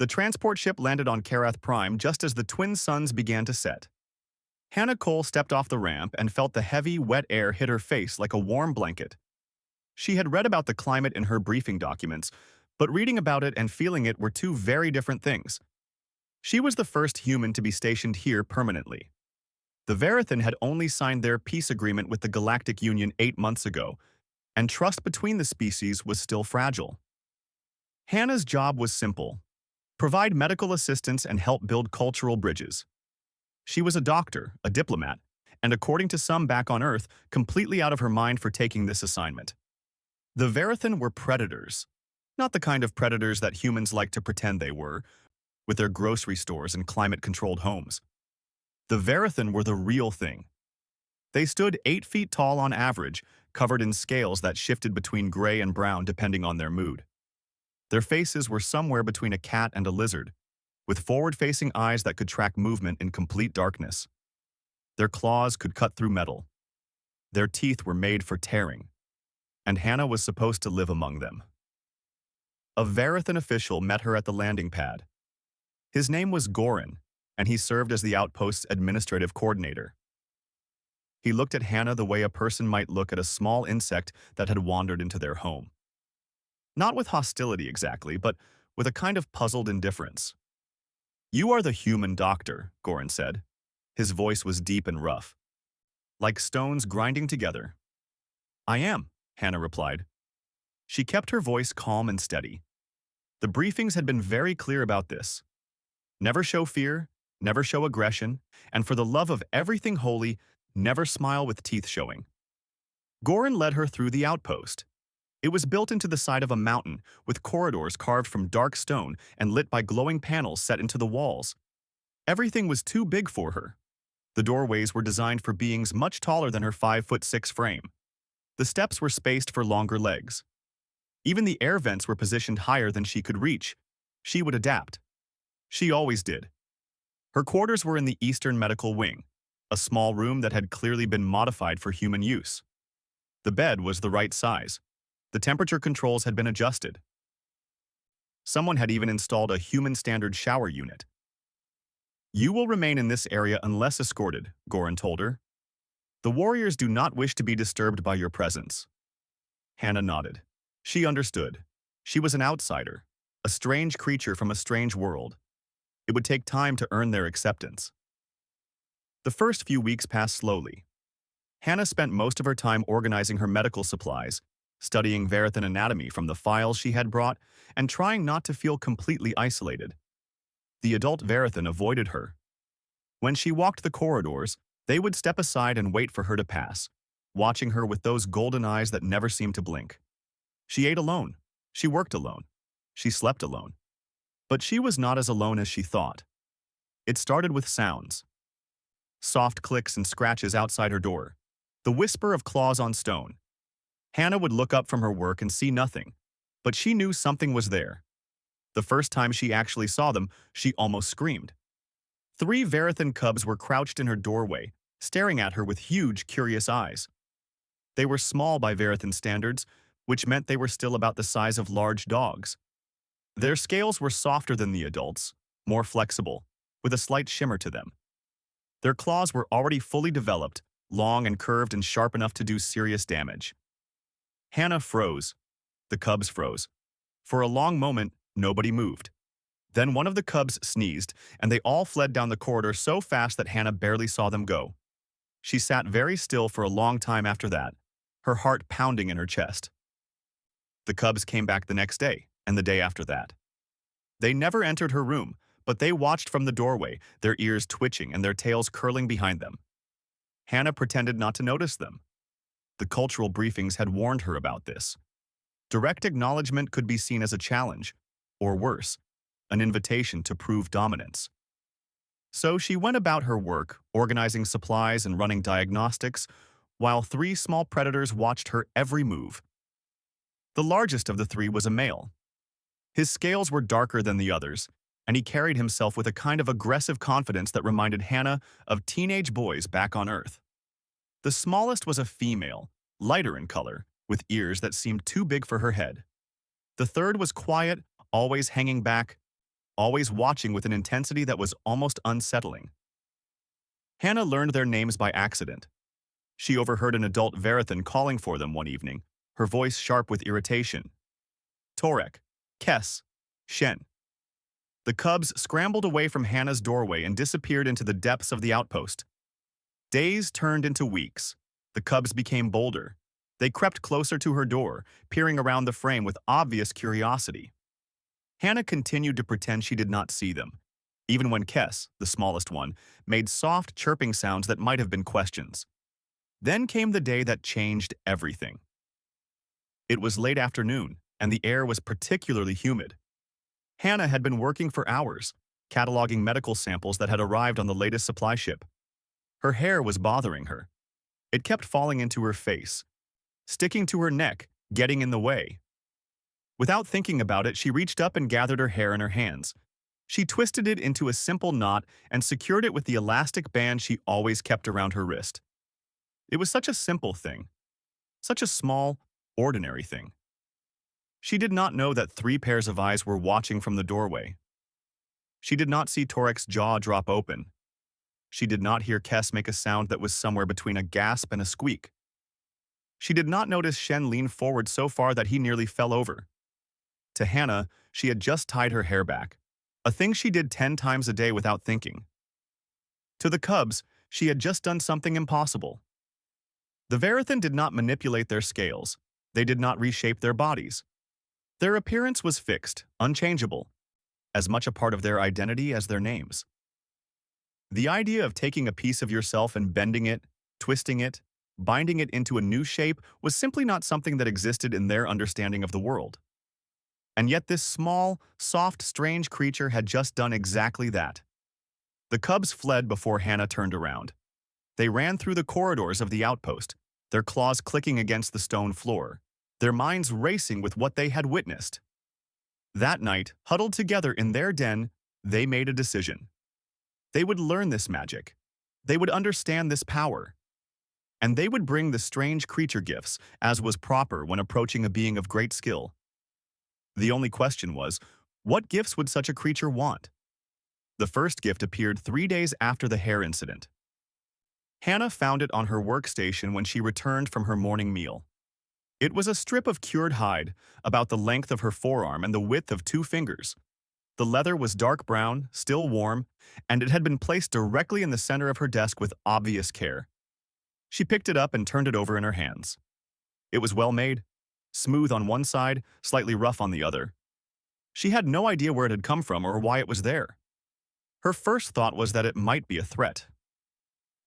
The transport ship landed on Karath Prime just as the twin suns began to set. Hannah Cole stepped off the ramp and felt the heavy, wet air hit her face like a warm blanket. She had read about the climate in her briefing documents, but reading about it and feeling it were two very different things. She was the first human to be stationed here permanently. The Verithan had only signed their peace agreement with the Galactic Union 8 months ago, and trust between the species was still fragile. Hannah's job was simple: provide medical assistance and help build cultural bridges. She was a doctor, a diplomat, and according to some back on Earth, completely out of her mind for taking this assignment. The Verithan were predators, not the kind of predators that humans like to pretend they were, with their grocery stores and climate-controlled homes. The Verithan were the real thing. They stood 8 feet tall on average, covered in scales that shifted between gray and brown depending on their mood. Their faces were somewhere between a cat and a lizard, with forward-facing eyes that could track movement in complete darkness. Their claws could cut through metal. Their teeth were made for tearing, and Hannah was supposed to live among them. A Verithan official met her at the landing pad. His name was Goran, and he served as the outpost's administrative coordinator. He looked at Hannah the way a person might look at a small insect that had wandered into their home. Not with hostility exactly, but with a kind of puzzled indifference. "You are the human doctor," Goran said. His voice was deep and rough, like stones grinding together. "I am," Hannah replied. She kept her voice calm and steady. The briefings had been very clear about this. Never show fear, never show aggression, and for the love of everything holy, never smile with teeth showing. Goran led her through the outpost. It was built into the side of a mountain, with corridors carved from dark stone and lit by glowing panels set into the walls. Everything was too big for her. The doorways were designed for beings much taller than her 5'6" frame. The steps were spaced for longer legs. Even the air vents were positioned higher than she could reach. She would adapt. She always did. Her quarters were in the Eastern Medical Wing, a small room that had clearly been modified for human use. The bed was the right size. The temperature controls had been adjusted. Someone had even installed a human-standard shower unit. "You will remain in this area unless escorted," Goran told her. "The warriors do not wish to be disturbed by your presence." Hannah nodded. She understood. She was an outsider, a strange creature from a strange world. It would take time to earn their acceptance. The first few weeks passed slowly. Hannah spent most of her time organizing her medical supplies, studying Verithan anatomy from the files she had brought, and trying not to feel completely isolated. The adult Verithan avoided her. When she walked the corridors, they would step aside and wait for her to pass, watching her with those golden eyes that never seemed to blink. She ate alone. She worked alone. She slept alone. But she was not as alone as she thought. It started with sounds. Soft clicks and scratches outside her door. The whisper of claws on stone. Hannah would look up from her work and see nothing, but she knew something was there. The first time she actually saw them, she almost screamed. 3 Verithan cubs were crouched in her doorway, staring at her with huge, curious eyes. They were small by Verithan standards, which meant they were still about the size of large dogs. Their scales were softer than the adults, more flexible, with a slight shimmer to them. Their claws were already fully developed, long and curved and sharp enough to do serious damage. Hannah froze. The cubs froze. For a long moment, nobody moved. Then one of the cubs sneezed, and they all fled down the corridor so fast that Hannah barely saw them go. She sat very still for a long time after that, her heart pounding in her chest. The cubs came back the next day, and the day after that. They never entered her room, but they watched from the doorway, their ears twitching and their tails curling behind them. Hannah pretended not to notice them. The cultural briefings had warned her about this. Direct acknowledgement could be seen as a challenge, or worse, an invitation to prove dominance. So she went about her work, organizing supplies and running diagnostics, while 3 small predators watched her every move. The largest of the 3 was a male. His scales were darker than the others, and he carried himself with a kind of aggressive confidence that reminded Hannah of teenage boys back on Earth. The smallest was a female, lighter in color, with ears that seemed too big for her head. The third was quiet, always hanging back, always watching with an intensity that was almost unsettling. Hannah learned their names by accident. She overheard an adult Verithan calling for them one evening, her voice sharp with irritation. Torek, Kess, Shen. The cubs scrambled away from Hannah's doorway and disappeared into the depths of the outpost. Days turned into weeks. The cubs became bolder. They crept closer to her door, peering around the frame with obvious curiosity. Hannah continued to pretend she did not see them, even when Kess, the smallest one, made soft chirping sounds that might have been questions. Then came the day that changed everything. It was late afternoon, and the air was particularly humid. Hannah had been working for hours, cataloging medical samples that had arrived on the latest supply ship. Her hair was bothering her. It kept falling into her face, sticking to her neck, getting in the way. Without thinking about it, she reached up and gathered her hair in her hands. She twisted it into a simple knot and secured it with the elastic band she always kept around her wrist. It was such a simple thing, such a small, ordinary thing. She did not know that 3 pairs of eyes were watching from the doorway. She did not see Torek's jaw drop open. She did not hear Kess make a sound that was somewhere between a gasp and a squeak. She did not notice Shen lean forward so far that he nearly fell over. To Hannah, she had just tied her hair back, a thing she did 10 times a day without thinking. To the cubs, she had just done something impossible. The Verithan did not manipulate their scales. They did not reshape their bodies. Their appearance was fixed, unchangeable, as much a part of their identity as their names. The idea of taking a piece of yourself and bending it, twisting it, binding it into a new shape was simply not something that existed in their understanding of the world. And yet this small, soft, strange creature had just done exactly that. The cubs fled before Hannah turned around. They ran through the corridors of the outpost, their claws clicking against the stone floor, their minds racing with what they had witnessed. That night, huddled together in their den, they made a decision. They would learn this magic. They would understand this power. And they would bring the strange creature gifts, as was proper when approaching a being of great skill. The only question was, what gifts would such a creature want? The first gift appeared 3 days after the hair incident. Hannah found it on her workstation when she returned from her morning meal. It was a strip of cured hide, about the length of her forearm and the width of 2 fingers. The leather was dark brown, still warm, and it had been placed directly in the center of her desk with obvious care. She picked it up and turned it over in her hands. It was well made, smooth on one side, slightly rough on the other. She had no idea where it had come from or why it was there. Her first thought was that it might be a threat.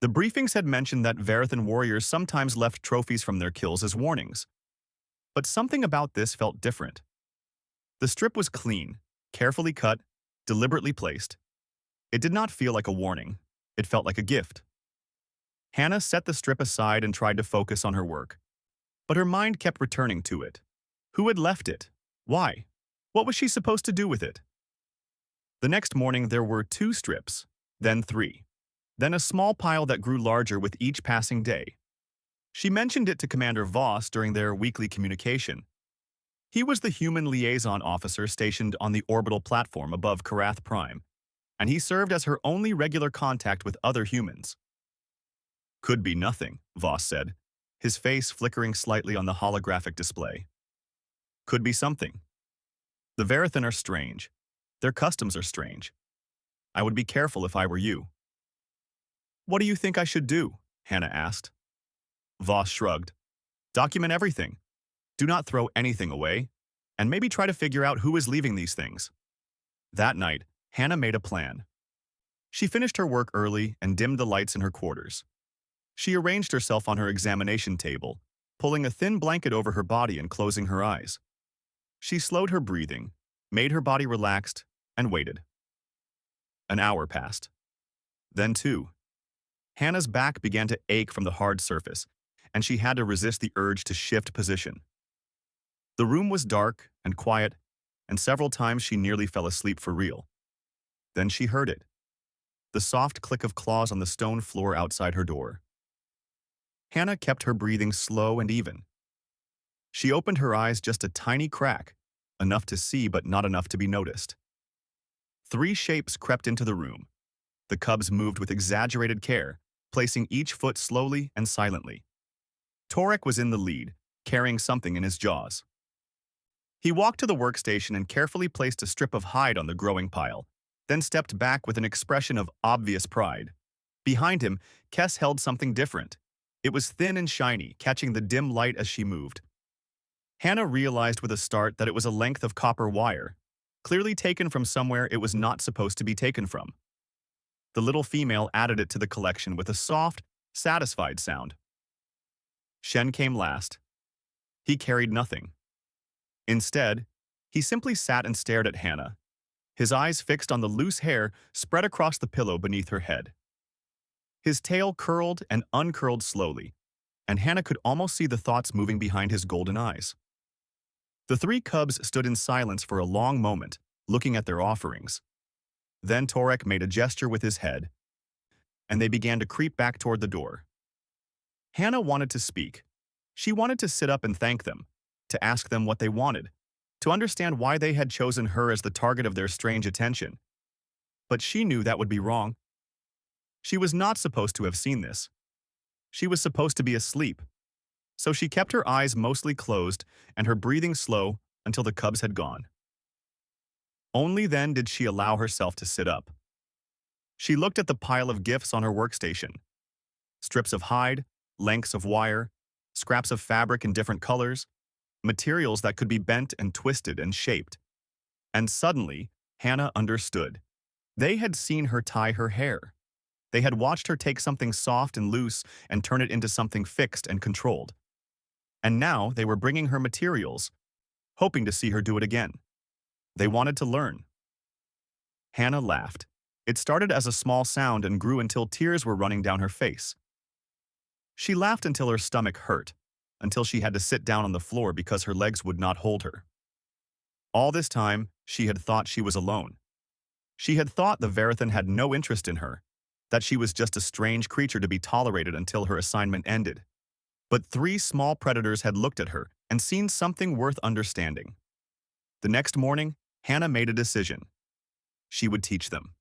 The briefings had mentioned that Verithan warriors sometimes left trophies from their kills as warnings. But something about this felt different. The strip was clean, carefully cut, deliberately placed. It did not feel like a warning. It felt like a gift. Hannah set the strip aside and tried to focus on her work. But her mind kept returning to it. Who had left it? Why? What was she supposed to do with it? The next morning there were 2 strips, then 3. Then a small pile that grew larger with each passing day. She mentioned it to Commander Voss during their weekly communication. He was the human liaison officer stationed on the orbital platform above Karath Prime, and he served as her only regular contact with other humans. Could be nothing, Voss said, his face flickering slightly on the holographic display. Could be something. The Verithan are strange. Their customs are strange. I would be careful if I were you. What do you think I should do? Hannah asked. Voss shrugged. Document everything. Do not throw anything away, and maybe try to figure out who is leaving these things. That night, Hannah made a plan. She finished her work early and dimmed the lights in her quarters. She arranged herself on her examination table, pulling a thin blanket over her body and closing her eyes. She slowed her breathing, made her body relaxed, and waited. An hour passed. Then 2. Hannah's back began to ache from the hard surface, and she had to resist the urge to shift position. The room was dark and quiet, and several times she nearly fell asleep for real. Then she heard it. The soft click of claws on the stone floor outside her door. Hannah kept her breathing slow and even. She opened her eyes just a tiny crack, enough to see but not enough to be noticed. Three shapes crept into the room. The cubs moved with exaggerated care, placing each foot slowly and silently. Torek was in the lead, carrying something in his jaws. He walked to the workstation and carefully placed a strip of hide on the growing pile, then stepped back with an expression of obvious pride. Behind him, Kess held something different. It was thin and shiny, catching the dim light as she moved. Hannah realized with a start that it was a length of copper wire, clearly taken from somewhere it was not supposed to be taken from. The little female added it to the collection with a soft, satisfied sound. Shen came last. He carried nothing. Instead, he simply sat and stared at Hannah, his eyes fixed on the loose hair spread across the pillow beneath her head. His tail curled and uncurled slowly, and Hannah could almost see the thoughts moving behind his golden eyes. The three cubs stood in silence for a long moment, looking at their offerings. Then Torek made a gesture with his head, and they began to creep back toward the door. Hannah wanted to speak. She wanted to sit up and thank them, to ask them what they wanted, to understand why they had chosen her as the target of their strange attention. But she knew that would be wrong. She was not supposed to have seen this. She was supposed to be asleep. So she kept her eyes mostly closed and her breathing slow until the cubs had gone. Only then did she allow herself to sit up. She looked at the pile of gifts on her workstation. Strips of hide, lengths of wire, scraps of fabric in different colors, materials that could be bent and twisted and shaped. And suddenly, Hannah understood. They had seen her tie her hair. They had watched her take something soft and loose and turn it into something fixed and controlled. And now they were bringing her materials, hoping to see her do it again. They wanted to learn. Hannah laughed. It started as a small sound and grew until tears were running down her face. She laughed until her stomach hurt, until she had to sit down on the floor because her legs would not hold her. All this time, she had thought she was alone. She had thought the Verithan had no interest in her, that she was just a strange creature to be tolerated until her assignment ended. But three small predators had looked at her and seen something worth understanding. The next morning, Hannah made a decision. She would teach them.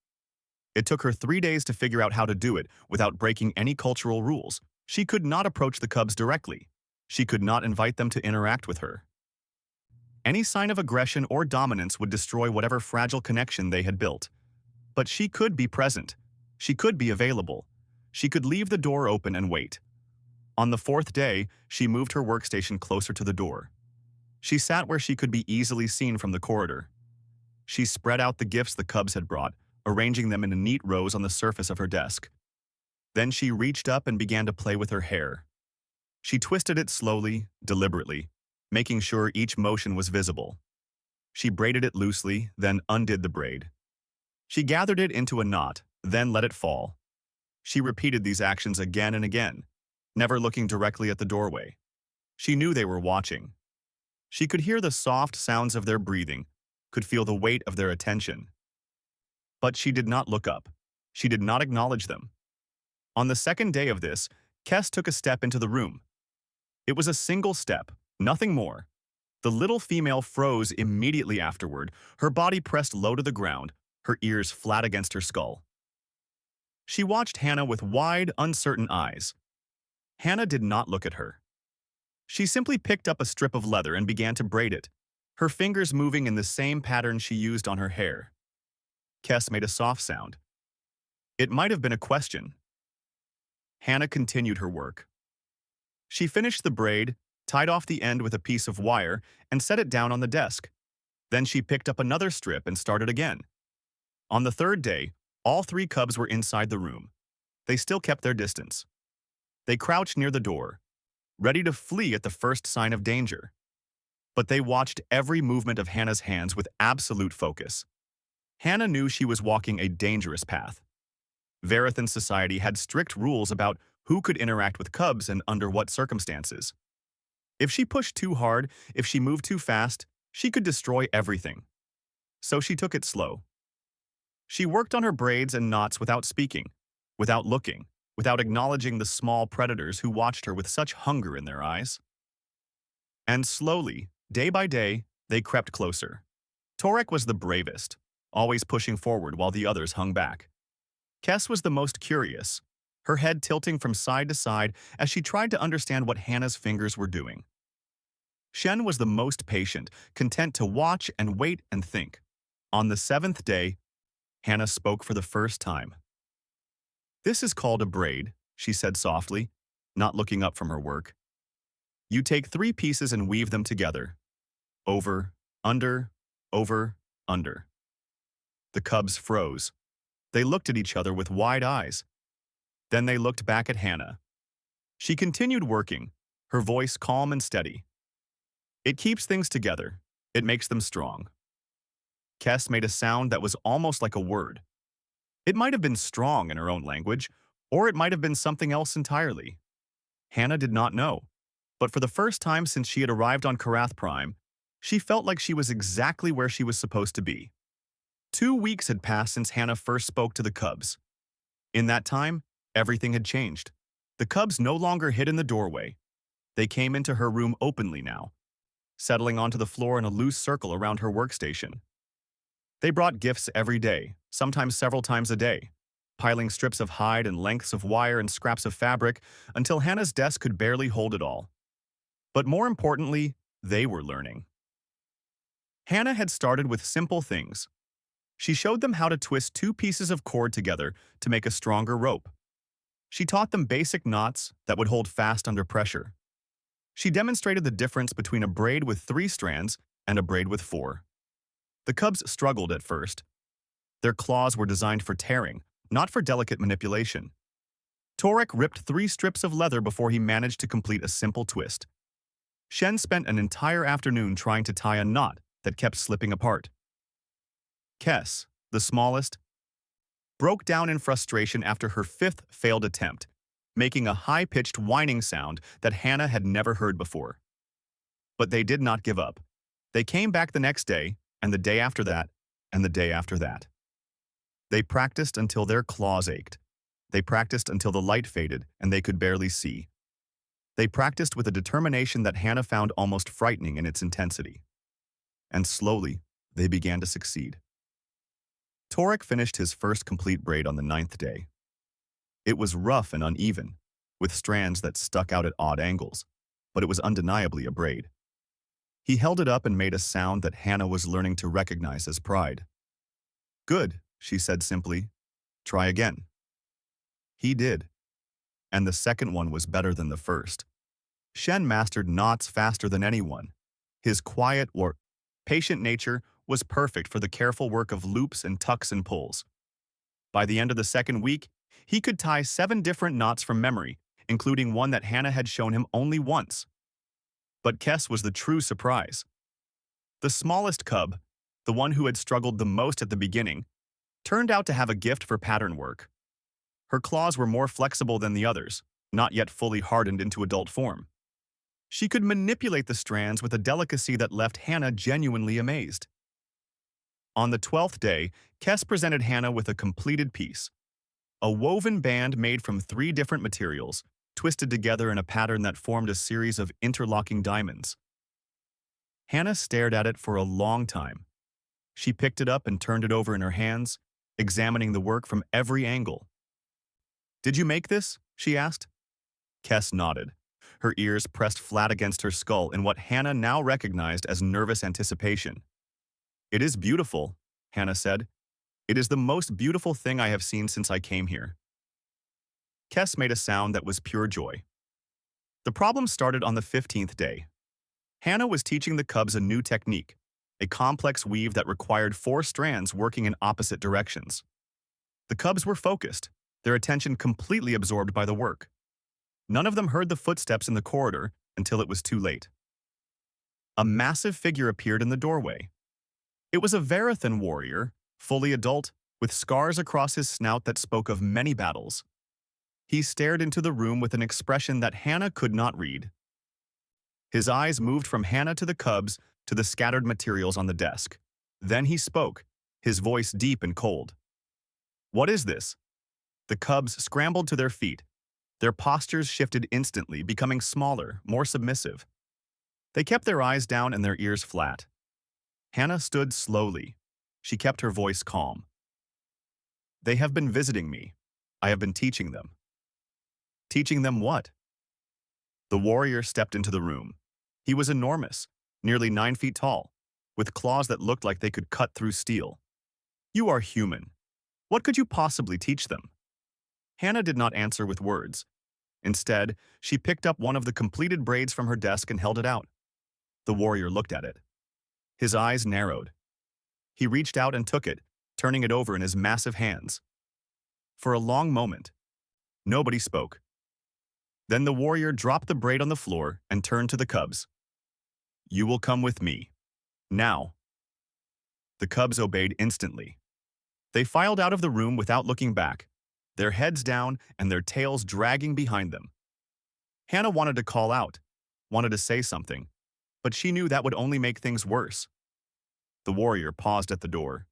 It took her 3 days to figure out how to do it without breaking any cultural rules. She could not approach the cubs directly. She could not invite them to interact with her. Any sign of aggression or dominance would destroy whatever fragile connection they had built. But she could be present. She could be available. She could leave the door open and wait. On the 4th day, she moved her workstation closer to the door. She sat where she could be easily seen from the corridor. She spread out the gifts the cubs had brought, arranging them in neat rows on the surface of her desk. Then she reached up and began to play with her hair. She twisted it slowly, deliberately, making sure each motion was visible. She braided it loosely, then undid the braid. She gathered it into a knot, then let it fall. She repeated these actions again and again, never looking directly at the doorway. She knew they were watching. She could hear the soft sounds of their breathing, could feel the weight of their attention. But she did not look up. She did not acknowledge them. On the 2nd day of this, Kess took a step into the room. It was a single step, nothing more. The little female froze immediately afterward, her body pressed low to the ground, her ears flat against her skull. She watched Hannah with wide, uncertain eyes. Hannah did not look at her. She simply picked up a strip of leather and began to braid it, her fingers moving in the same pattern she used on her hair. Kess made a soft sound. It might have been a question. Hannah continued her work. She finished the braid, tied off the end with a piece of wire, and set it down on the desk. Then she picked up another strip and started again. On the 3rd day, all 3 cubs were inside the room. They still kept their distance. They crouched near the door, ready to flee at the first sign of danger. But they watched every movement of Hannah's hands with absolute focus. Hannah knew she was walking a dangerous path. Verithan society had strict rules about who could interact with cubs and under what circumstances. If she pushed too hard, if she moved too fast, she could destroy everything. So she took it slow. She worked on her braids and knots without speaking, without looking, without acknowledging the small predators who watched her with such hunger in their eyes. And slowly, day by day, they crept closer. Torek was the bravest. always pushing forward while the others hung back. Kes was the most curious, her head tilting from side to side as she tried to understand what Hannah's fingers were doing. Shen was the most patient, content to watch and wait and think. On the seventh day, Hannah spoke for the first time. "This is called a braid," she said softly, not looking up from her work. "You take 3 pieces and weave them together. Over, under, over, under." The cubs froze. They looked at each other with wide eyes. Then they looked back at Hannah. She continued working, her voice calm and steady. "It keeps things together. It makes them strong." Kes made a sound that was almost like a word. It might have been strong in her own language, or it might have been something else entirely. Hannah did not know, but for the first time since she had arrived on Karath Prime, she felt like she was exactly where she was supposed to be. 2 weeks had passed since Hannah first spoke to the cubs. In that time, everything had changed. The cubs no longer hid in the doorway. They came into her room openly now, settling onto the floor in a loose circle around her workstation. They brought gifts every day, sometimes several times a day, piling strips of hide and lengths of wire and scraps of fabric until Hannah's desk could barely hold it all. But more importantly, they were learning. Hannah had started with simple things. She showed them how to twist 2 pieces of cord together to make a stronger rope. She taught them basic knots that would hold fast under pressure. She demonstrated the difference between a braid with 3 strands and a braid with 4. The cubs struggled at first. Their claws were designed for tearing, not for delicate manipulation. Torek ripped 3 strips of leather before he managed to complete a simple twist. Shen spent an entire afternoon trying to tie a knot that kept slipping apart. Kes, the smallest, broke down in frustration after her 5th failed attempt, making a high-pitched whining sound that Hannah had never heard before. But they did not give up. They came back the next day, and the day after that, and the day after that. They practiced until their claws ached. They practiced until the light faded and they could barely see. They practiced with a determination that Hannah found almost frightening in its intensity. And slowly, they began to succeed. Torek finished his first complete braid on the 9th day. It was rough and uneven, with strands that stuck out at odd angles, but it was undeniably a braid. He held it up and made a sound that Hannah was learning to recognize as pride. "Good," she said simply. "Try again." He did, and the second one was better than the first. Shen mastered knots faster than anyone. His quiet or patient nature was perfect for the careful work of loops and tucks and pulls. By the end of the second week, he could tie 7 different knots from memory, including one that Hannah had shown him only once. But Kes was the true surprise. The smallest cub, the one who had struggled the most at the beginning, turned out to have a gift for pattern work. Her claws were more flexible than the others, not yet fully hardened into adult form. She could manipulate the strands with a delicacy that left Hannah genuinely amazed. On the 12th day, Kes presented Hannah with a completed piece. A woven band made from 3 different materials, twisted together in a pattern that formed a series of interlocking diamonds. Hannah stared at it for a long time. She picked it up and turned it over in her hands, examining the work from every angle. "Did you make this?" she asked. Kes nodded, her ears pressed flat against her skull in what Hannah now recognized as nervous anticipation. "It is beautiful," Hannah said. "It is the most beautiful thing I have seen since I came here." Kes made a sound that was pure joy. The problem started on the 15th day. Hannah was teaching the cubs a new technique, a complex weave that required 4 strands working in opposite directions. The cubs were focused, their attention completely absorbed by the work. None of them heard the footsteps in the corridor until it was too late. A massive figure appeared in the doorway. It was a Verathan warrior, fully adult, with scars across his snout that spoke of many battles. He stared into the room with an expression that Hannah could not read. His eyes moved from Hannah to the cubs to the scattered materials on the desk. Then he spoke, his voice deep and cold. "What is this?" The cubs scrambled to their feet. Their postures shifted instantly, becoming smaller, more submissive. They kept their eyes down and their ears flat. Hannah stood slowly, She kept her voice calm. They have been visiting me. I have been teaching them. Teaching them what? The warrior stepped into the room. He was enormous, nearly 9 feet tall, with claws that looked like they could cut through steel. You are human. What could you possibly teach them? Hannah did not answer with words. Instead, she picked up one of the completed braids from her desk and held it out. The warrior looked at it. His eyes narrowed. He reached out and took it, turning it over in his massive hands. For a long moment, nobody spoke. Then the warrior dropped the braid on the floor and turned to the cubs. You will come with me. Now. The cubs obeyed instantly. They filed out of the room without looking back, their heads down and their tails dragging behind them. Hannah wanted to call out, wanted to say something, but she knew that would only make things worse. The warrior paused at the door.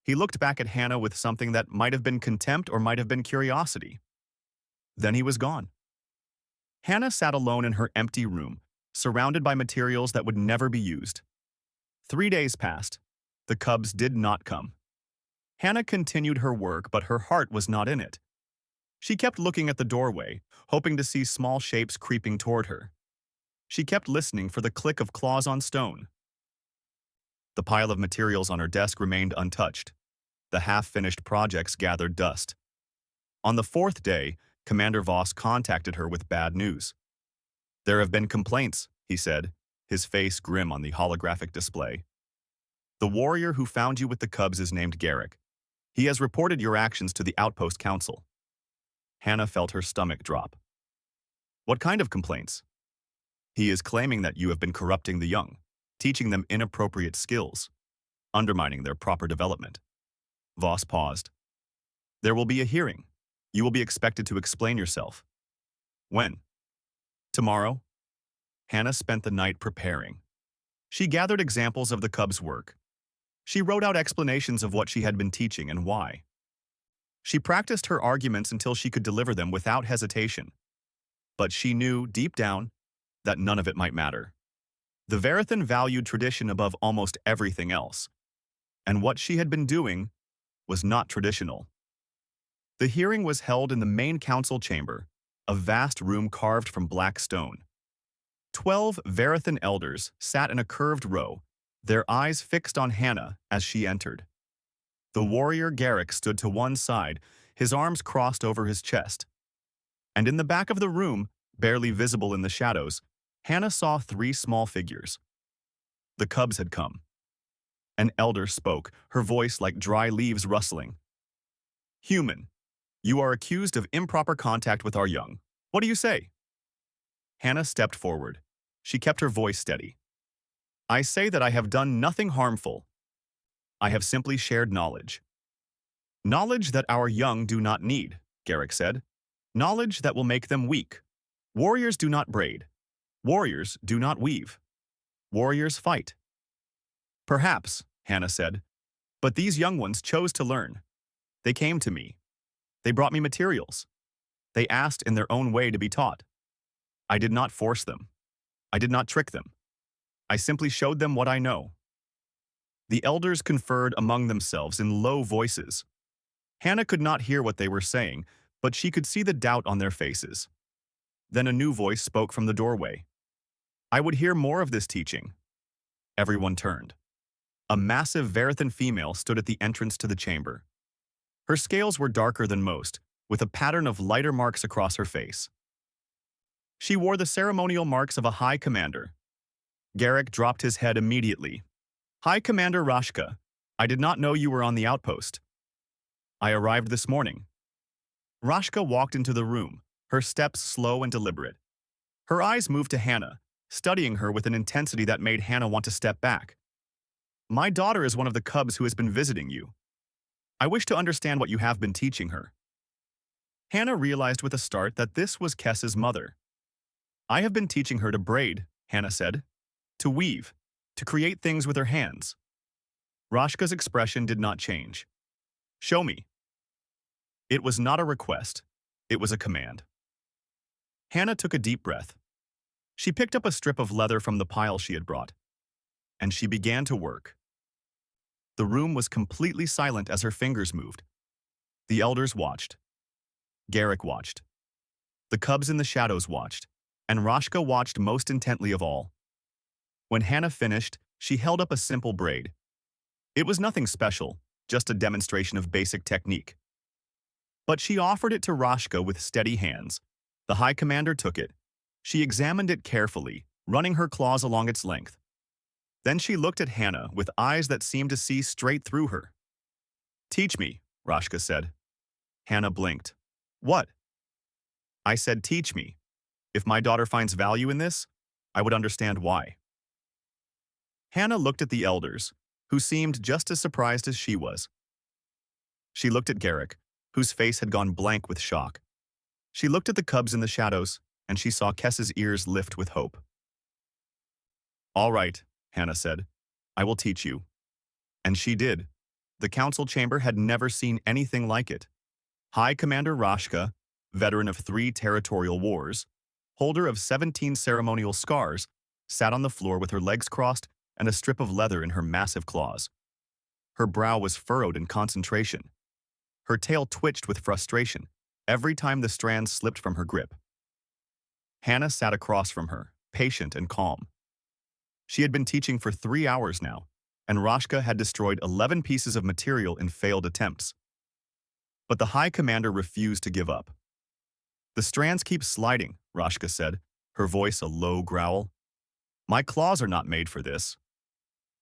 He looked back at Hannah with something that might have been contempt or might have been curiosity. Then he was gone. Hannah sat alone in her empty room, surrounded by materials that would never be used. 3 days passed. The cubs did not come. Hannah continued her work, but her heart was not in it. She kept looking at the doorway, hoping to see small shapes creeping toward her. She kept listening for the click of claws on stone. The pile of materials on her desk remained untouched. The half-finished projects gathered dust. On the 4th day, Commander Voss contacted her with bad news. There have been complaints, he said, his face grim on the holographic display. The warrior who found you with the cubs is named Garrick. He has reported your actions to the Outpost Council. Hannah felt her stomach drop. What kind of complaints? He is claiming that you have been corrupting the young, teaching them inappropriate skills, undermining their proper development. Voss paused. There will be a hearing. You will be expected to explain yourself. When? Tomorrow? Hannah spent the night preparing. She gathered examples of the cubs' work. She wrote out explanations of what she had been teaching and why. She practiced her arguments until she could deliver them without hesitation. But she knew, deep down, that none of it might matter. The Verithan valued tradition above almost everything else. And what she had been doing was not traditional. The hearing was held in the main council chamber, a vast room carved from black stone. 12 Verithan elders sat in a curved row, their eyes fixed on Hannah as she entered. The warrior Garrick stood to one side, his arms crossed over his chest. And in the back of the room, barely visible in the shadows, Hannah saw 3 small figures. The cubs had come. An elder spoke, her voice like dry leaves rustling. Human, you are accused of improper contact with our young. What do you say? Hannah stepped forward. She kept her voice steady. I say that I have done nothing harmful. I have simply shared knowledge. Knowledge that our young do not need, Garrick said. Knowledge that will make them weak. Warriors do not braid. Warriors do not weave. Warriors fight. Perhaps, Hannah said, but these young ones chose to learn. They came to me. They brought me materials. They asked in their own way to be taught. I did not force them. I did not trick them. I simply showed them what I know. The elders conferred among themselves in low voices. Hannah could not hear what they were saying, but she could see the doubt on their faces. Then a new voice spoke from the doorway. I would hear more of this teaching. Everyone turned. A massive Verithan female stood at the entrance to the chamber. Her scales were darker than most, with a pattern of lighter marks across her face. She wore the ceremonial marks of a high commander. Garrick dropped his head immediately. High Commander Rashka, I did not know you were on the outpost. I arrived this morning. Rashka walked into the room, her steps slow and deliberate. Her eyes moved to Hannah, studying her with an intensity that made Hannah want to step back. My daughter is one of the cubs who has been visiting you. I wish to understand what you have been teaching her. Hannah realized with a start that this was Kess's mother. I have been teaching her to braid, Hannah said, to weave, to create things with her hands. Rashka's expression did not change. Show me. It was not a request. It was a command. Hannah took a deep breath. She picked up a strip of leather from the pile she had brought, and she began to work. The room was completely silent as her fingers moved. The elders watched. Garrick watched. The cubs in the shadows watched, and Rashka watched most intently of all. When Hannah finished, she held up a simple braid. It was nothing special, just a demonstration of basic technique. But she offered it to Rashka with steady hands. The High Commander took it. She examined it carefully, running her claws along its length. Then she looked at Hannah with eyes that seemed to see straight through her. "Teach me," Rashka said. Hannah blinked. "What?" "I said teach me. If my daughter finds value in this, I would understand why." Hannah looked at the elders, who seemed just as surprised as she was. She looked at Garrick, whose face had gone blank with shock. She looked at the cubs in the shadows, and she saw Kess's ears lift with hope. "All right," Hannah said. "I will teach you." And she did. The council chamber had never seen anything like it. High Commander Rashka, veteran of 3 territorial wars, holder of 17 ceremonial scars, sat on the floor with her legs crossed and a strip of leather in her massive claws. Her brow was furrowed in concentration. Her tail twitched with frustration every time the strands slipped from her grip. Hannah sat across from her, patient and calm. She had been teaching for 3 hours now, and Rashka had destroyed 11 pieces of material in failed attempts. But the High Commander refused to give up. "The strands keep sliding," Rashka said, her voice a low growl. "My claws are not made for this."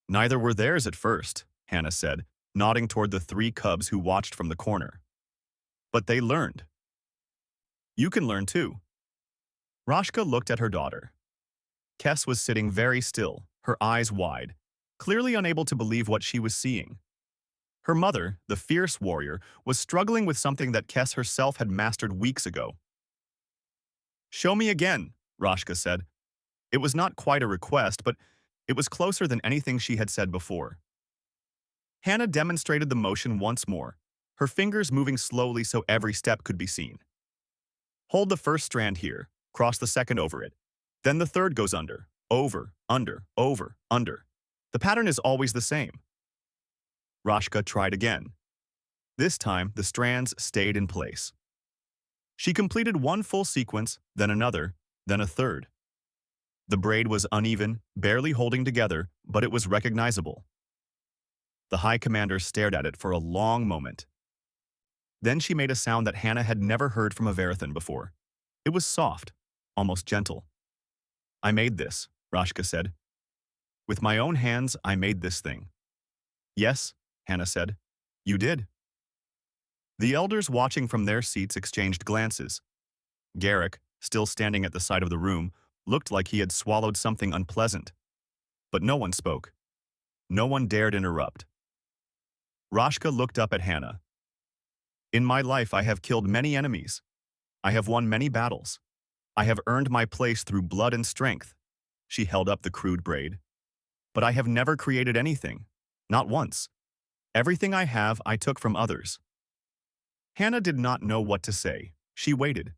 "Neither were theirs at first," Hannah said, nodding toward the 3 cubs who watched from the corner. "But they learned. You can learn too." Rashka looked at her daughter. Kess was sitting very still, her eyes wide, clearly unable to believe what she was seeing. Her mother, the fierce warrior, was struggling with something that Kess herself had mastered weeks ago. "Show me again," Rashka said. It was not quite a request, but it was closer than anything she had said before. Hannah demonstrated the motion once more, her fingers moving slowly so every step could be seen. "Hold the first strand here, cross the second over it. Then the third goes under, over, under, over, under. The pattern is always the same." Rashka tried again. This time, the strands stayed in place. She completed one full sequence, then another, then a third. The braid was uneven, barely holding together, but it was recognizable. The High Commander stared at it for a long moment. Then she made a sound that Hannah had never heard from a Verithan before. It was soft, almost gentle. "I made this," Rashka said. "With my own hands, I made this thing." "Yes," Hannah said. "You did." The elders watching from their seats exchanged glances. Garrick, still standing at the side of the room, looked like he had swallowed something unpleasant. But no one spoke. No one dared interrupt. Rashka looked up at Hannah. "In my life, I have killed many enemies. I have won many battles. I have earned my place through blood and strength." She held up the crude braid. "But I have never created anything. Not once. Everything I have, I took from others." Hannah did not know what to say. She waited.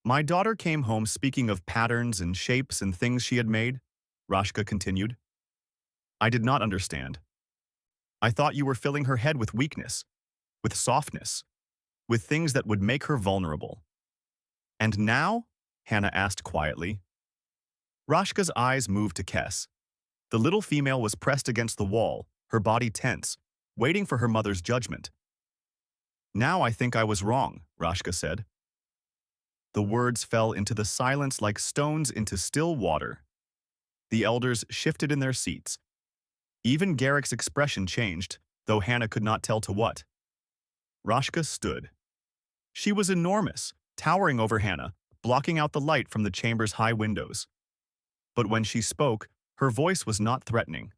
"My daughter came home speaking of patterns and shapes and things she had made," Rashka continued. "I did not understand. I thought you were filling her head with weakness, with softness, with things that would make her vulnerable." "And now?" Hannah asked quietly. Rashka's eyes moved to Kess. The little female was pressed against the wall, her body tense, waiting for her mother's judgment. "Now I think I was wrong," Rashka said. The words fell into the silence like stones into still water. The elders shifted in their seats. Even Garrick's expression changed, though Hannah could not tell to what. Rashka stood. She was enormous, towering over Hannah, blocking out the light from the chamber's high windows. But when she spoke, her voice was not threatening.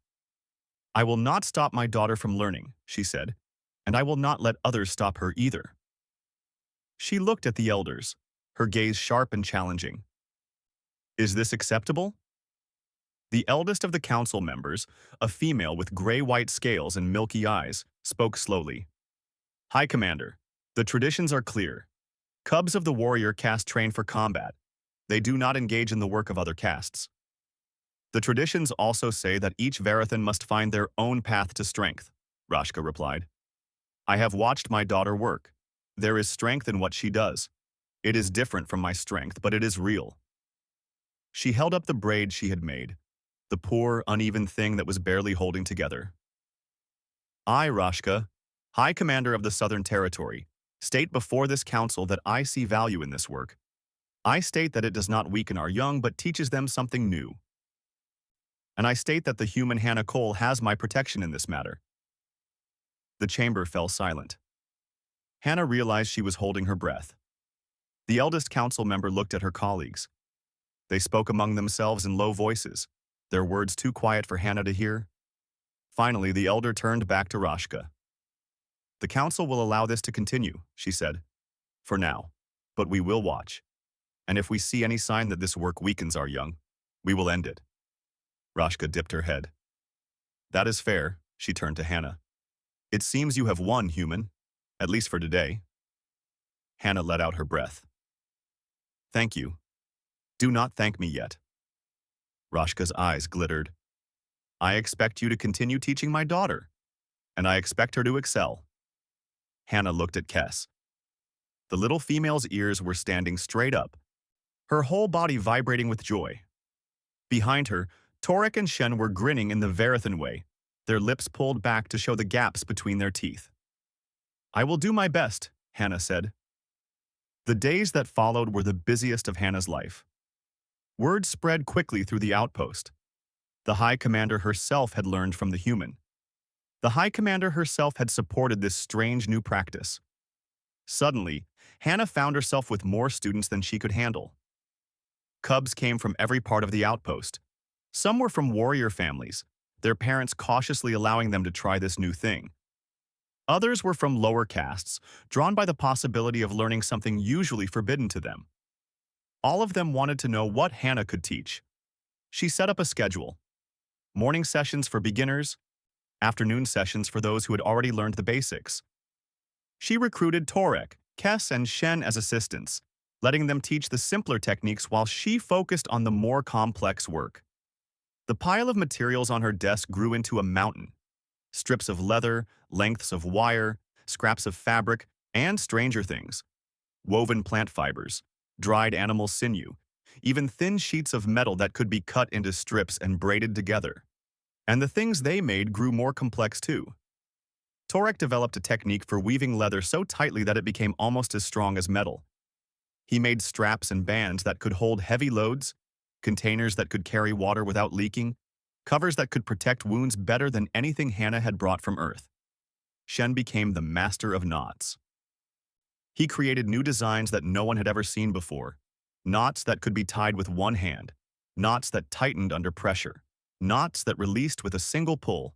"I will not stop my daughter from learning," she said, "and I will not let others stop her either." She looked at the elders, her gaze sharp and challenging. "Is this acceptable?" The eldest of the council members, a female with gray-white scales and milky eyes, spoke slowly. "High Commander, the traditions are clear. Cubs of the warrior caste train for combat. They do not engage in the work of other castes. The traditions also say that each Verithan must find their own path to strength. Rashka replied. I have watched my daughter work. There is strength in what she does. It is different from my strength, but it is real. She held up the braid she had made, the poor, uneven thing that was barely holding together. I, Rashka, High Commander of the Southern Territory, state before this council that I see value in this work. I state that it does not weaken our young but teaches them something new. And I state that the human Hannah Cole has my protection in this matter. The chamber fell silent. Hannah realized she was holding her breath. The eldest council member looked at her colleagues. They spoke among themselves in low voices, their words too quiet for Hannah to hear. Finally, the elder turned back to Rashka. The council will allow this to continue, she said. For now. But we will watch. And if we see any sign that this work weakens our young, we will end it. Rashka dipped her head. That is fair, she turned to Hannah. It seems you have won, human, at least for today. Hannah let out her breath. Thank you. Do not thank me yet. Rashka's eyes glittered. I expect you to continue teaching my daughter, and I expect her to excel. Hannah looked at Kess. The little female's ears were standing straight up, her whole body vibrating with joy. Behind her, Torek and Shen were grinning in the Verithan way, their lips pulled back to show the gaps between their teeth. I will do my best, Hannah said. The days that followed were the busiest of Hannah's life. Word spread quickly through the outpost. The High Commander herself had learned from the human. The High Commander herself had supported this strange new practice. Suddenly, Hannah found herself with more students than she could handle. Cubs came from every part of the outpost. Some were from warrior families, their parents cautiously allowing them to try this new thing. Others were from lower castes, drawn by the possibility of learning something usually forbidden to them. All of them wanted to know what Hannah could teach. She set up a schedule. Morning sessions for beginners, afternoon sessions for those who had already learned the basics. She recruited Torek, Kess, and Shen as assistants, letting them teach the simpler techniques while she focused on the more complex work. The pile of materials on her desk grew into a mountain. Strips of leather, lengths of wire, scraps of fabric, and stranger things. Woven plant fibers, dried animal sinew, even thin sheets of metal that could be cut into strips and braided together. And the things they made grew more complex too. Torek developed a technique for weaving leather so tightly that it became almost as strong as metal. He made straps and bands that could hold heavy loads, containers that could carry water without leaking, covers that could protect wounds better than anything Hannah had brought from Earth. Shen became the master of knots. He created new designs that no one had ever seen before, knots that could be tied with one hand, knots that tightened under pressure, knots that released with a single pull.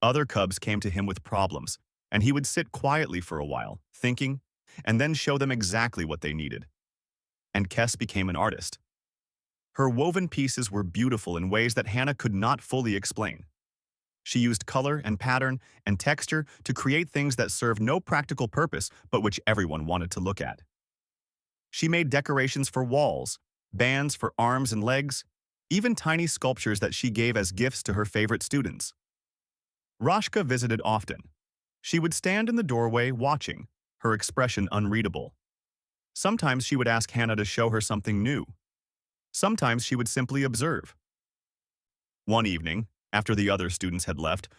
Other cubs came to him with problems, and he would sit quietly for a while, thinking, and then show them exactly what they needed. And Kess became an artist. Her woven pieces were beautiful in ways that Hannah could not fully explain. She used color and pattern and texture to create things that served no practical purpose but which everyone wanted to look at. She made decorations for walls, bands for arms and legs, even tiny sculptures that she gave as gifts to her favorite students. Rashka visited often. She would stand in the doorway watching, her expression unreadable. Sometimes she would ask Hannah to show her something new. Sometimes she would simply observe. One evening, after the other students had left,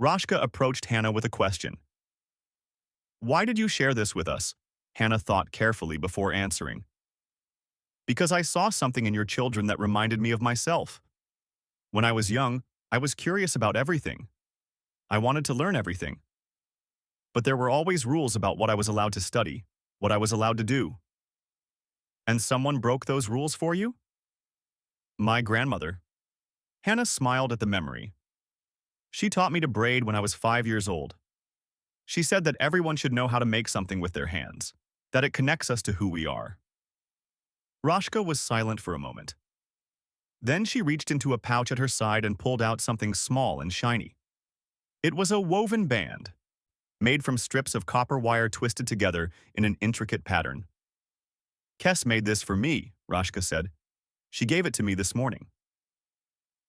Rashka approached Hannah with a question. Why did you share this with us? Hannah thought carefully before answering. Because I saw something in your children that reminded me of myself. When I was young, I was curious about everything. I wanted to learn everything. But there were always rules about what I was allowed to study, what I was allowed to do. And someone broke those rules for you? My grandmother. Hannah smiled at the memory. She taught me to braid when I was 5 years old. She said that everyone should know how to make something with their hands, that it connects us to who we are. Rashka was silent for a moment. Then she reached into a pouch at her side and pulled out something small and shiny. It was a woven band, made from strips of copper wire twisted together in an intricate pattern. Kess made this for me, Rashka said. She gave it to me this morning.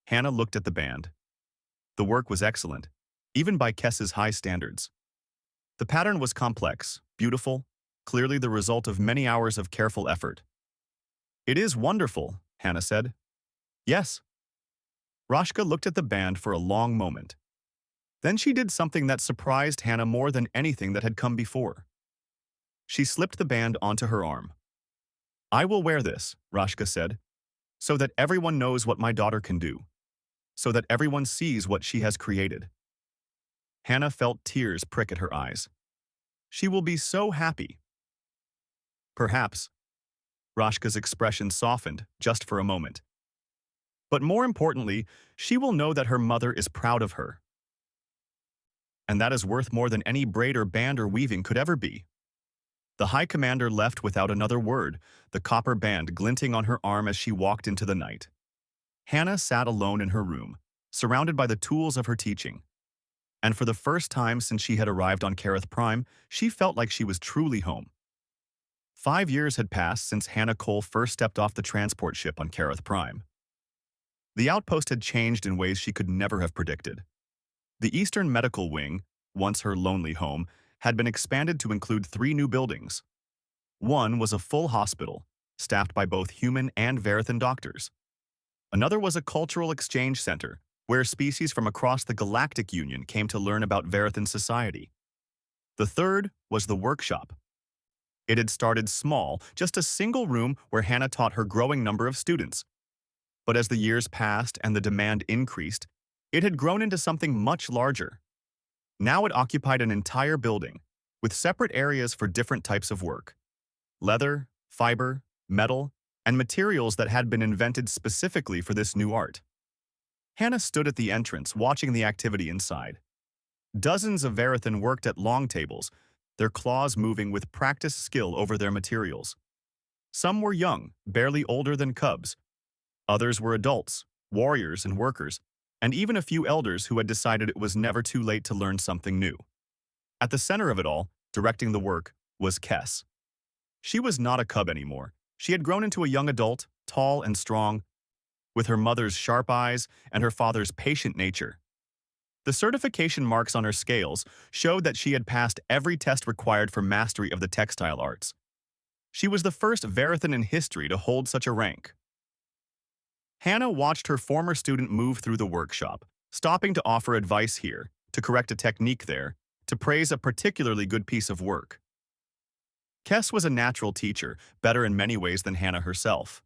Hannah looked at the band. The work was excellent, even by Kess's high standards. The pattern was complex, beautiful, clearly the result of many hours of careful effort. "It is wonderful," Hannah said. "Yes." Rashka looked at the band for a long moment. Then she did something that surprised Hannah more than anything that had come before. She slipped the band onto her arm. "I will wear this," Rashka said, "so that everyone knows what my daughter can do, so that everyone sees what she has created." Hannah felt tears prick at her eyes. "She will be so happy." Perhaps. Rashka's expression softened just for a moment. But more importantly, she will know that her mother is proud of her. And that is worth more than any braid or band or weaving could ever be. The High Commander left without another word, the copper band glinting on her arm as she walked into the night. Hannah sat alone in her room, surrounded by the tools of her teaching. And for the first time since she had arrived on Kareth Prime, she felt like she was truly home. 5 years had passed since Hannah Cole first stepped off the transport ship on Kareth Prime. The outpost had changed in ways she could never have predicted. The Eastern Medical Wing, once her lonely home, had been expanded to include 3 new buildings. One was a full hospital, staffed by both human and Verithan doctors. Another was a cultural exchange center, where species from across the Galactic Union came to learn about Verithan society. The third was the workshop. It had started small, just a single room where Hannah taught her growing number of students. But as the years passed and the demand increased, it had grown into something much larger. Now it occupied an entire building, with separate areas for different types of work. Leather, fiber, metal, and materials that had been invented specifically for this new art. Hannah stood at the entrance, watching the activity inside. Dozens of Verithan worked at long tables, their claws moving with practiced skill over their materials. Some were young, barely older than cubs. Others were adults, warriors and workers, and even a few elders who had decided it was never too late to learn something new. At the center of it all, directing the work, was Kess. She was not a cub anymore. She had grown into a young adult, tall and strong, with her mother's sharp eyes and her father's patient nature. The certification marks on her scales showed that she had passed every test required for mastery of the textile arts. She was the first Verithan in history to hold such a rank. Hannah watched her former student move through the workshop, stopping to offer advice here, to correct a technique there, to praise a particularly good piece of work. Kess was a natural teacher, better in many ways than Hannah herself.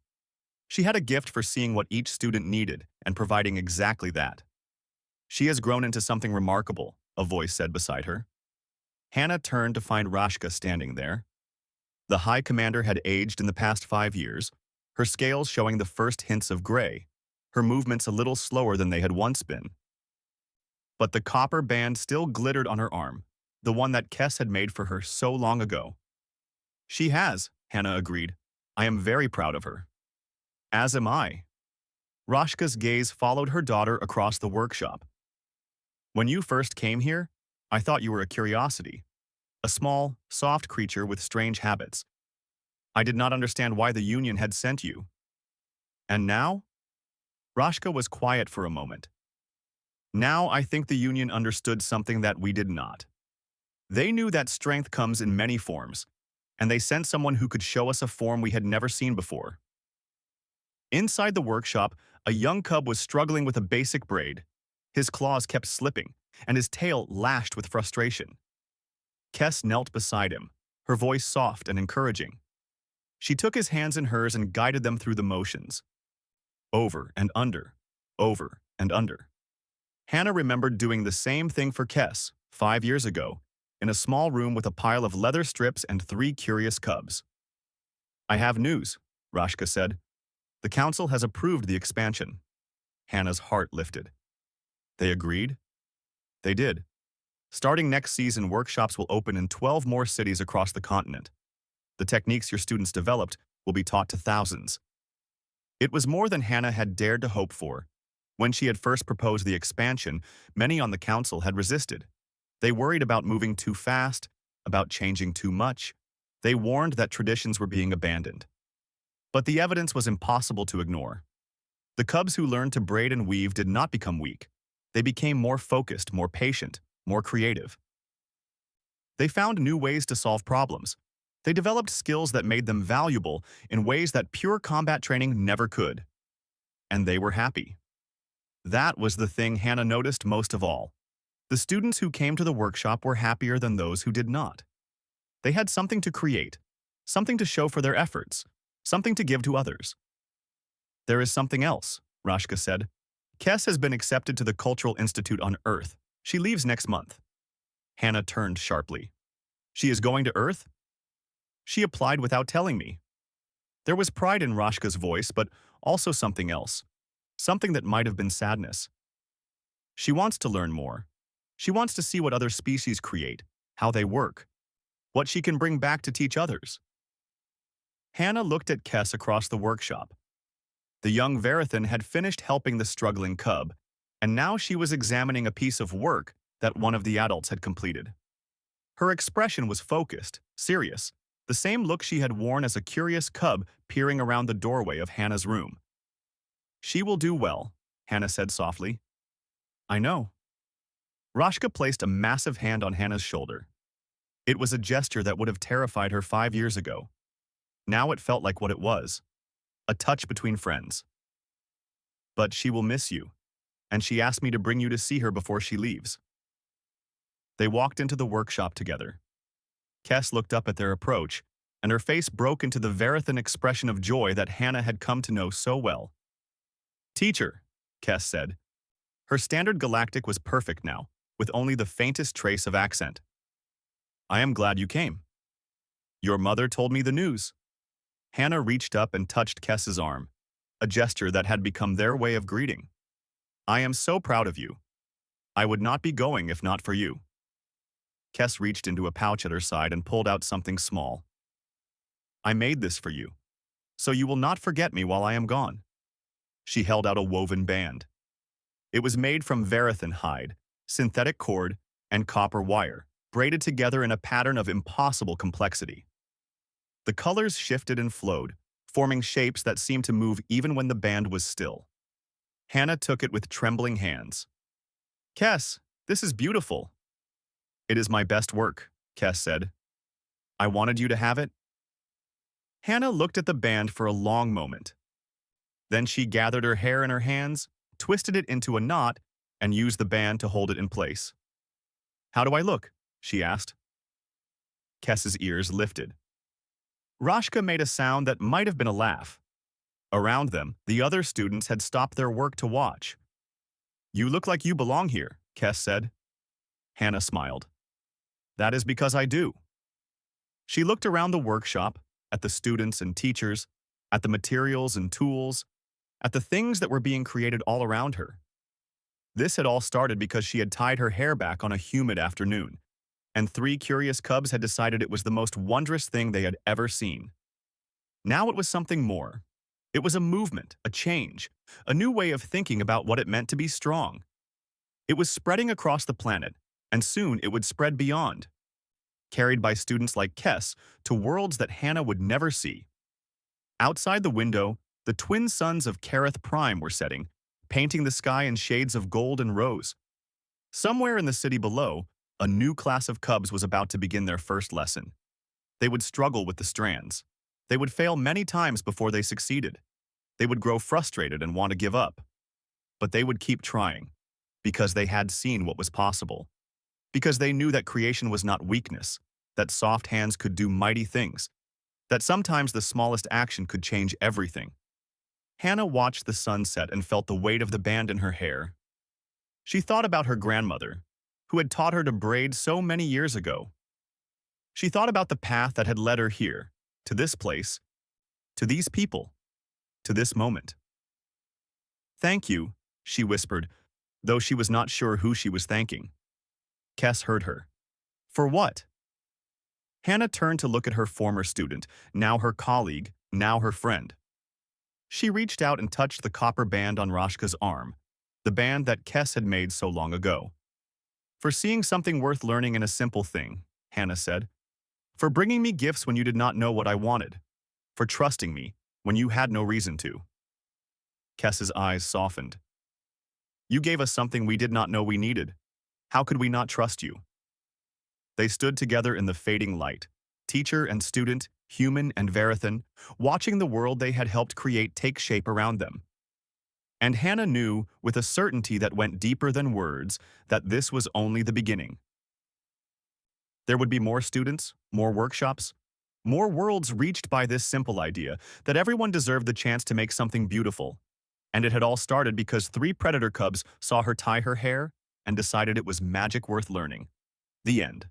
She had a gift for seeing what each student needed and providing exactly that. "She has grown into something remarkable," a voice said beside her. Hannah turned to find Rashka standing there. The High Commander had aged in the past 5 years, her scales showing the first hints of gray, her movements a little slower than they had once been. But the copper band still glittered on her arm, the one that Kess had made for her so long ago. "She has," Hannah agreed. "I am very proud of her." "As am I." Rashka's gaze followed her daughter across the workshop. "When you first came here, I thought you were a curiosity, a small, soft creature with strange habits. I did not understand why the Union had sent you. And now?" Rashka was quiet for a moment. "Now I think the Union understood something that we did not. They knew that strength comes in many forms, and they sent someone who could show us a form we had never seen before." Inside the workshop, a young cub was struggling with a basic braid. His claws kept slipping, and his tail lashed with frustration. Kess knelt beside him, her voice soft and encouraging. She took his hands in hers and guided them through the motions. Over and under, over and under. Hannah remembered doing the same thing for Kess 5 years ago, in a small room with a pile of leather strips and 3 curious cubs. "I have news," Rashka said. "The council has approved the expansion." Hannah's heart lifted. They agreed? They did. Starting next season, workshops will open in 12 more cities across the continent. The techniques your students developed will be taught to thousands. It was more than Hannah had dared to hope for. When she had first proposed the expansion, many on the council had resisted. They worried about moving too fast, about changing too much. They warned that traditions were being abandoned. But the evidence was impossible to ignore. The cubs who learned to braid and weave did not become weak. They became more focused, more patient, more creative. They found new ways to solve problems. They developed skills that made them valuable in ways that pure combat training never could. And they were happy. That was the thing Hannah noticed most of all. The students who came to the workshop were happier than those who did not. They had something to create, something to show for their efforts, something to give to others. There is something else, Rashka said. Kes has been accepted to the Cultural Institute on Earth. She leaves next month. Hannah turned sharply. She is going to Earth? She applied without telling me. There was pride in Rashka's voice, but also something else. Something that might have been sadness. She wants to learn more. She wants to see what other species create, how they work, what she can bring back to teach others. Hannah looked at Kes across the workshop. The young Verithan had finished helping the struggling cub, and now she was examining a piece of work that one of the adults had completed. Her expression was focused, serious, the same look she had worn as a curious cub peering around the doorway of Hannah's room. She will do well, Hannah said softly. I know. Rashka placed a massive hand on Hannah's shoulder. It was a gesture that would have terrified her 5 years ago. Now it felt like what it was, a touch between friends. But she will miss you, and she asked me to bring you to see her before she leaves. They walked into the workshop together. Kes looked up at their approach, and her face broke into the Verithan expression of joy that Hannah had come to know so well. Teacher, Kes said. Her standard Galactic was perfect now, with only the faintest trace of accent. I am glad you came. Your mother told me the news. Hannah reached up and touched Kes's arm, a gesture that had become their way of greeting. I am so proud of you. I would not be going if not for you. Kes reached into a pouch at her side and pulled out something small. I made this for you, so you will not forget me while I am gone. She held out a woven band. It was made from Verithan hide, synthetic cord, and copper wire, braided together in a pattern of impossible complexity. The colors shifted and flowed, forming shapes that seemed to move even when the band was still. Hannah took it with trembling hands. Kes, this is beautiful. It is my best work, Kes said. I wanted you to have it. Hannah looked at the band for a long moment. Then she gathered her hair in her hands, twisted it into a knot, and used the band to hold it in place. How do I look? She asked. Kes's ears lifted. Rashka made a sound that might have been a laugh. Around them, the other students had stopped their work to watch. You look like you belong here, Kes said. Hannah smiled. That is because I do. She looked around the workshop, at the students and teachers, at the materials and tools, at the things that were being created all around her. This had all started because she had tied her hair back on a humid afternoon, and 3 curious cubs had decided it was the most wondrous thing they had ever seen. Now it was something more. It was a movement, a change, a new way of thinking about what it meant to be strong. It was spreading across the planet, and soon it would spread beyond, carried by students like Kes to worlds that Hannah would never see. Outside the window, the twin suns of Kareth Prime were setting, painting the sky in shades of gold and rose. Somewhere in the city below, a new class of cubs was about to begin their first lesson. They would struggle with the strands. They would fail many times before they succeeded. They would grow frustrated and want to give up. But they would keep trying, because they had seen what was possible. Because they knew that creation was not weakness, that soft hands could do mighty things, that sometimes the smallest action could change everything. Hannah watched the sunset and felt the weight of the band in her hair. She thought about her grandmother, who had taught her to braid so many years ago. She thought about the path that had led her here, to this place, to these people, to this moment. Thank you, she whispered, though she was not sure who she was thanking. Kes heard her. For what? Hannah turned to look at her former student, now her colleague, now her friend. She reached out and touched the copper band on Rashka's arm, the band that Kes had made so long ago. For seeing something worth learning in a simple thing, Hannah said. For bringing me gifts when you did not know what I wanted. For trusting me when you had no reason to. Kes's eyes softened. You gave us something we did not know we needed. How could we not trust you? They stood together in the fading light, teacher and student, human and Verithan, watching the world they had helped create take shape around them. And Hannah knew, with a certainty that went deeper than words, that this was only the beginning. There would be more students, more workshops, more worlds reached by this simple idea that everyone deserved the chance to make something beautiful. And it had all started because 3 predator cubs saw her tie her hair and decided it was magic worth learning. The end.